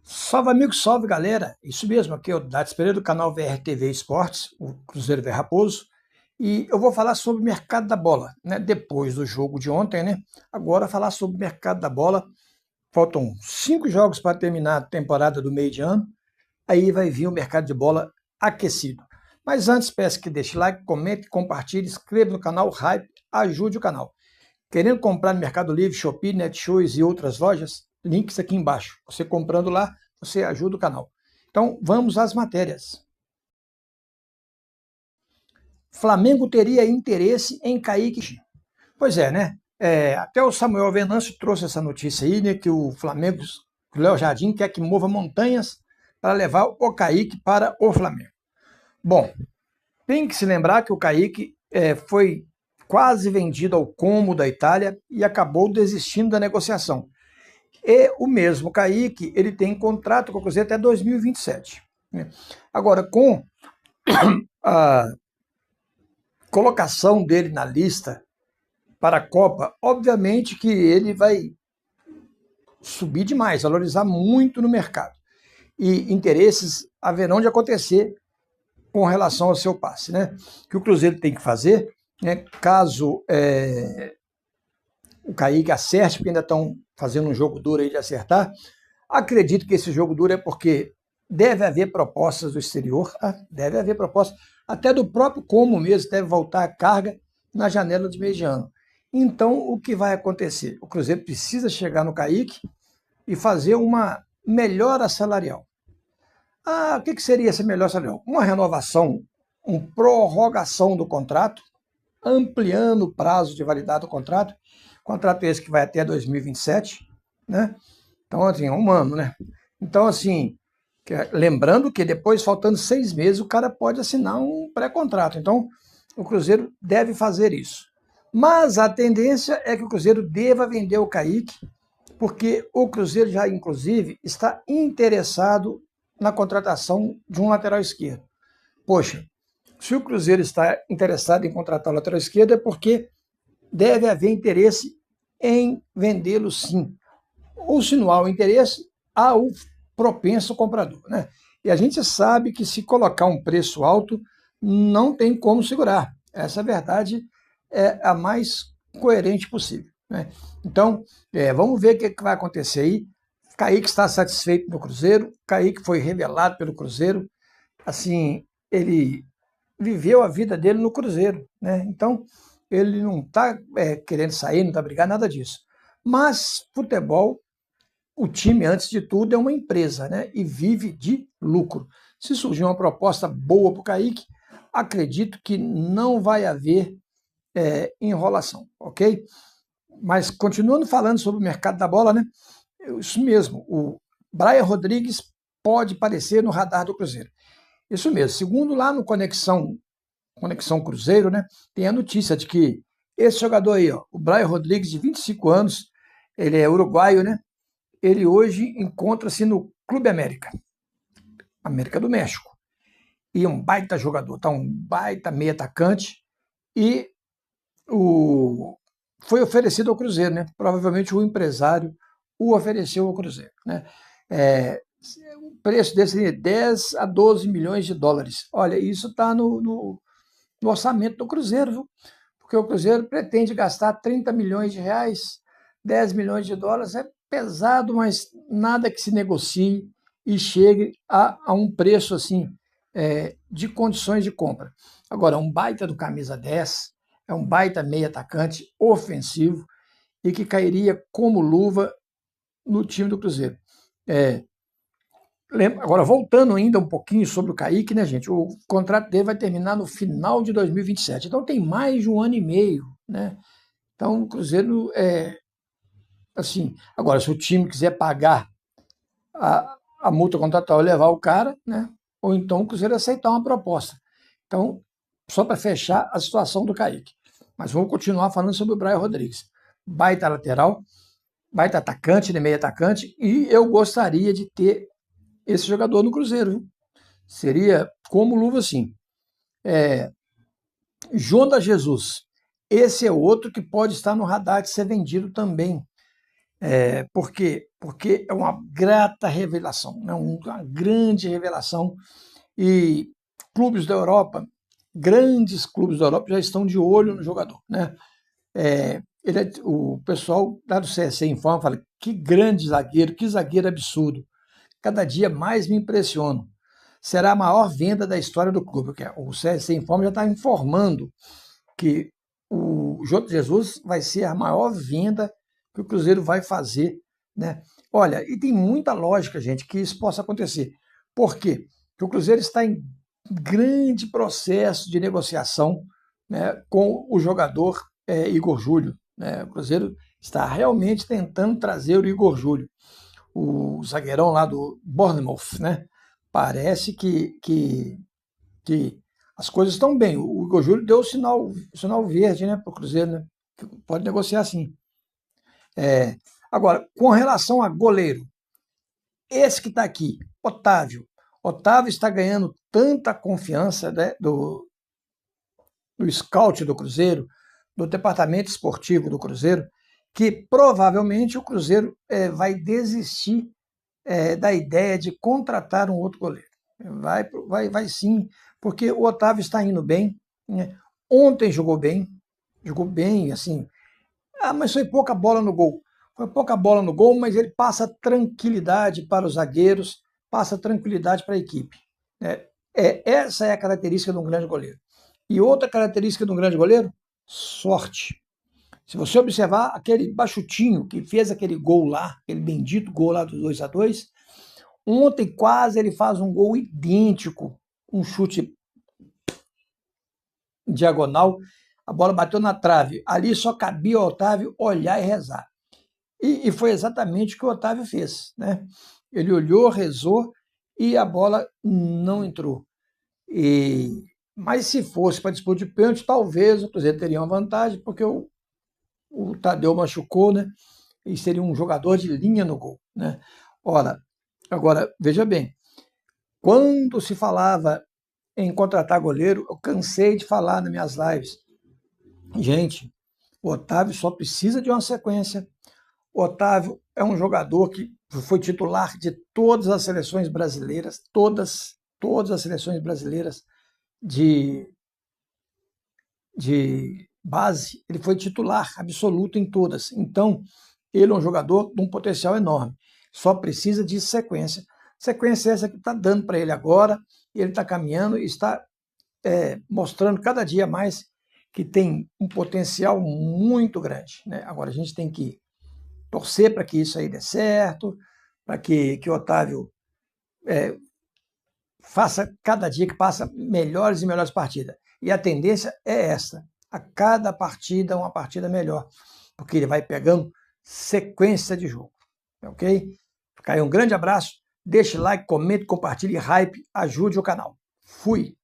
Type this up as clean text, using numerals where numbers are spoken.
Salve, amigo, salve, galera. Isso mesmo, aqui é o Dates Pereira do canal VRTV Esportes, o Cruzeiro V Raposo. E eu vou falar sobre o mercado da bola, né? Depois do jogo de ontem, né? Agora falar sobre o mercado da bola. Faltam 5 jogos para terminar a temporada do meio de ano. Aí vai vir o mercado de bola aquecido. Mas antes, peço que deixe like, comente, compartilhe, inscreva no canal Hype, ajude o canal. Querendo comprar no Mercado Livre, Shopee, Netshoes e outras lojas? Links aqui embaixo. Você comprando lá, você ajuda o canal. Então, vamos às matérias. Flamengo teria interesse em Kaique. Pois é, né? Até o Samuel Venâncio trouxe essa notícia aí, né? Que o Flamengo, o Léo Jardim, quer que mova montanhas para levar o Kaique para o Flamengo. Bom, tem que se lembrar que o Kaique foi quase vendido ao Como da Itália e acabou desistindo da negociação. E o mesmo Kaique, ele tem contrato com o Cruzeiro até 2027. Né? Agora, com a colocação dele na lista para a Copa, obviamente que ele vai subir demais, valorizar muito no mercado. E interesses haverão de acontecer com relação ao seu passe. Né? O que o Cruzeiro tem que fazer, né, caso o Kaique acerte, porque ainda estão fazendo um jogo duro aí de acertar, acredito que esse jogo duro é porque deve haver propostas do exterior, deve haver propostas, até do próprio Como mesmo, deve voltar a carga na janela de meio de ano. Então, o que vai acontecer? O Cruzeiro precisa chegar no Kaique e fazer uma melhora salarial. O que seria essa melhora salarial? Uma renovação, uma prorrogação do contrato, ampliando o prazo de validade do contrato, contrato esse que vai até 2027, né? Então, assim, é um ano, né? Então, assim, lembrando que depois, faltando 6 meses, o cara pode assinar um pré-contrato. Então, o Cruzeiro deve fazer isso. Mas a tendência é que o Cruzeiro deva vender o Kaique, porque o Cruzeiro já, inclusive, está interessado na contratação de um lateral esquerdo. Poxa, se o Cruzeiro está interessado em contratar o lateral esquerdo é porque deve haver interesse em vendê-lo, sim. Ou se não há o interesse, há o propenso comprador. Né? E a gente sabe que se colocar um preço alto, não tem como segurar. Essa verdade é a mais coerente possível. Né? Então, vamos ver o que vai acontecer aí. Kaique está satisfeito no Cruzeiro, Kaique foi revelado pelo Cruzeiro, assim, ele viveu a vida dele no Cruzeiro, né? Então, ele não está querendo sair, não está brigando, nada disso. Mas futebol, o time, antes de tudo, é uma empresa, né? E vive de lucro. Se surgir uma proposta boa para o Kaique, acredito que não vai haver enrolação, ok? Mas continuando falando sobre o mercado da bola, né? Isso mesmo, o Brian Rodrigues pode aparecer no radar do Cruzeiro. Isso mesmo, segundo lá no Conexão Cruzeiro, né, tem a notícia de que esse jogador aí, ó, o Brian Rodrigues, de 25 anos, ele é uruguaio, né? Ele hoje encontra-se no Clube América, América do México. E é um baita jogador, tá? Um baita meio atacante. E foi oferecido ao Cruzeiro, né? Provavelmente o empresário o ofereceu ao Cruzeiro, né? O preço desse seria 10 a 12 milhões de dólares. Olha, isso está no orçamento do Cruzeiro, viu? Porque o Cruzeiro pretende gastar 30 milhões de reais, 10 milhões de dólares, é pesado, mas nada que se negocie e chegue a um preço assim de condições de compra. Agora, um baita do camisa 10, é um baita meio atacante ofensivo e que cairia como luva no time do Cruzeiro. Agora, voltando ainda um pouquinho sobre o Kaique, né, gente? O contrato dele vai terminar no final de 2027. Então, tem mais de um ano e meio, né? Então, o Cruzeiro assim. Agora, se o time quiser pagar a multa contratual e levar o cara, né? Ou então o Cruzeiro aceitar uma proposta. Então, só para fechar a situação do Kaique. Mas vamos continuar falando sobre o Brian Rodrigues. Baita lateral, baita atacante, né, meio atacante, e eu gostaria de ter esse jogador no Cruzeiro. Viu? Seria como luva, sim. João da Jesus. Esse é outro que pode estar no radar de ser vendido também. Por quê? Porque é uma grata revelação, né? Uma grande revelação. E clubes da Europa, grandes clubes da Europa, já estão de olho no jogador, né? O pessoal lá do CSC informa, fala, que grande zagueiro, que zagueiro absurdo. Cada dia mais me impressiono. Será a maior venda da história do clube. O CSC Informa já está informando que o Jota Jesus vai ser a maior venda que o Cruzeiro vai fazer, né? Olha, e tem muita lógica, gente, que isso possa acontecer. Por quê? Porque o Cruzeiro está em grande processo de negociação, né, com o jogador Igor Júlio, né? O Cruzeiro está realmente tentando trazer o Igor Júlio, o zagueirão lá do Bournemouth, né? Parece que as coisas estão bem. O Igor Júlio deu o sinal verde, né, para o Cruzeiro, né? Pode negociar sim. Agora, com relação a goleiro, esse que está aqui, Otávio. Otávio está ganhando tanta confiança, né, do scout do Cruzeiro, do departamento esportivo do Cruzeiro, que provavelmente o Cruzeiro vai desistir da ideia de contratar um outro goleiro. Vai sim, porque o Otávio está indo bem, né? Ontem jogou bem, assim. Mas foi pouca bola no gol. Foi pouca bola no gol, mas ele passa tranquilidade para os zagueiros, passa tranquilidade para a equipe, né? Essa é a característica de um grande goleiro. E outra característica de um grande goleiro, sorte. Se você observar aquele Bachutinho que fez aquele gol lá, aquele bendito gol lá do 2-2, ontem quase ele faz um gol idêntico, um chute diagonal, a bola bateu na trave. Ali só cabia o Otávio olhar e rezar. E foi exatamente o que o Otávio fez, né? Ele olhou, rezou e a bola não entrou. Mas se fosse para disputa de pênalti, talvez o Cruzeiro teria uma vantagem, porque o Tadeu machucou, né? E seria um jogador de linha no gol, né? Ora, agora, veja bem, quando se falava em contratar goleiro, eu cansei de falar nas minhas lives. Gente, o Otávio só precisa de uma sequência. O Otávio é um jogador que foi titular de todas as seleções brasileiras, todas as seleções brasileiras de base, ele foi titular absoluto em todas. Então, ele é um jogador de um potencial enorme. Só precisa de sequência. Sequência essa que está dando para ele agora, e ele está caminhando e está mostrando cada dia mais que tem um potencial muito grande, né? Agora, a gente tem que torcer para que isso aí dê certo, para que o Otávio faça cada dia que passa melhores e melhores partidas. E a tendência é essa. A cada partida, uma partida melhor. Porque ele vai pegando sequência de jogo. Ok? Fica aí um grande abraço. Deixe like, comente, compartilhe, hype, ajude o canal. Fui!